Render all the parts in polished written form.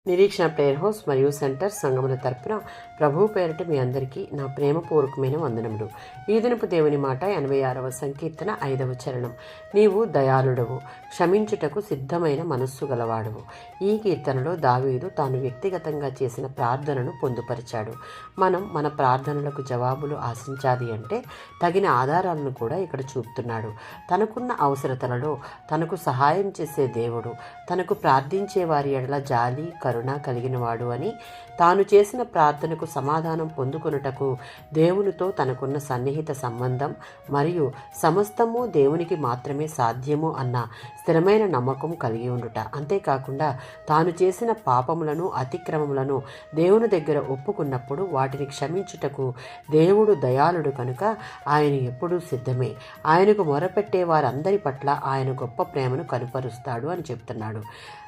నిరీక్షణ prayer house మరియు centre సంఘముల తరపున ప్రభువు పేరిట మీ అందరికీ నా ప్రేమపూర్వకమైన వందనములు. ఈ దినపు దేవుని మాట 86వ సంకీర్తన 5వ చరణం. నీవు దయాళుడవు, క్షమించుటకు సిద్ధమైన మనస్సు గలవాడవు. ఈ కీర్తనలో దావీదు తాను వ్యక్తిగతంగా చేసిన ప్రార్థనను పొందుపరిచాడు. మనం మన ప్రార్థనలకు జవాబులు ఆశించాలి అంటే తగిన ఆధారాలను కూడా ఇక్కడ చూపుతున్నాడు. తనకున్న అవసరతలలో తనకు సహాయం చేసే దేవుడు, తనకు ప్రార్థించే వారి ఎడల జాలి కరుణ కలిగినవాడు అని, తాను చేసిన ప్రార్థనకు సమాధానం పొందుకొనుటకు దేవునితో తనకున్న సన్నిహిత సంబంధం మరియు సమస్తము దేవునికి మాత్రమే సాధ్యము అన్న స్థిరమైన నమ్మకం కలిగి ఉండుట. అంతేకాకుండా తాను చేసిన పాపములను అతిక్రమములను దేవుని దగ్గర ఒప్పుకున్నప్పుడు వాటిని క్షమించుటకు దేవుడు దయాళుడు కనుక ఆయన ఎప్పుడూ సిద్ధమే. ఆయనకు మొరపెట్టే వారందరి పట్ల ఆయన గొప్ప ప్రేమను కనుపరుస్తాడు అని చెప్తున్నాడు.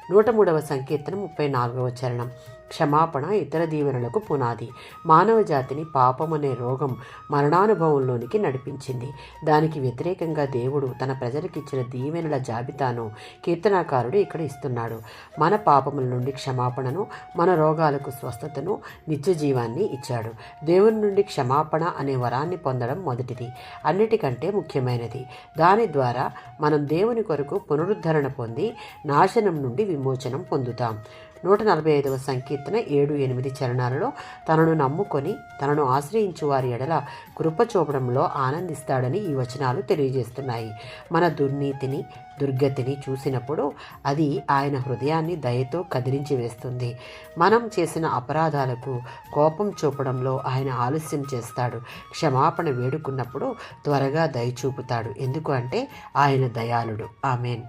103వ సంకీర్తన 34వ చరణం. క్షమాపణ ఇతర దీవెనలకు పునాది. మానవ జాతిని పాపమనే రోగం మరణానుభవంలోనికి నడిపించింది. దానికి వ్యతిరేకంగా దేవుడు తన ప్రజలకిచ్చిన దీవెనల జాబితాను కీర్తనాకారుడు ఇక్కడ ఇస్తున్నాడు. మన పాపముల నుండి క్షమాపణను, మన రోగాలకు స్వస్థతను, నిత్య జీవాన్ని ఇచ్చాడు. దేవుని నుండి క్షమాపణ అనే వరాన్ని పొందడం మొదటిది, అన్నిటికంటే ముఖ్యమైనది. దాని ద్వారా మనం దేవుని కొరకు పునరుద్ధరణ పొంది నాశనం నుండి విమోచనం పొందుతాం. 145వ సంకీర్తన 7-8 చరణాలలో తనను నమ్ముకొని తనను ఆశ్రయించు వారి ఎడల కృప చూపడంలో ఆనందిస్తాడని ఈ వచనాలు తెలియజేస్తున్నాయి. మన దుర్నీతిని, దుర్గతిని చూసినప్పుడు అది ఆయన హృదయాన్ని దయతో కదిలించి వేస్తుంది. మనం చేసిన అపరాధాలకు కోపం చూపడంలో ఆయన ఆలస్యం చేస్తాడు. క్షమాపణ వేడుకున్నప్పుడు త్వరగా దయ చూపుతాడు. ఎందుకు అంటే ఆయన దయాళుడు. ఆమేన్.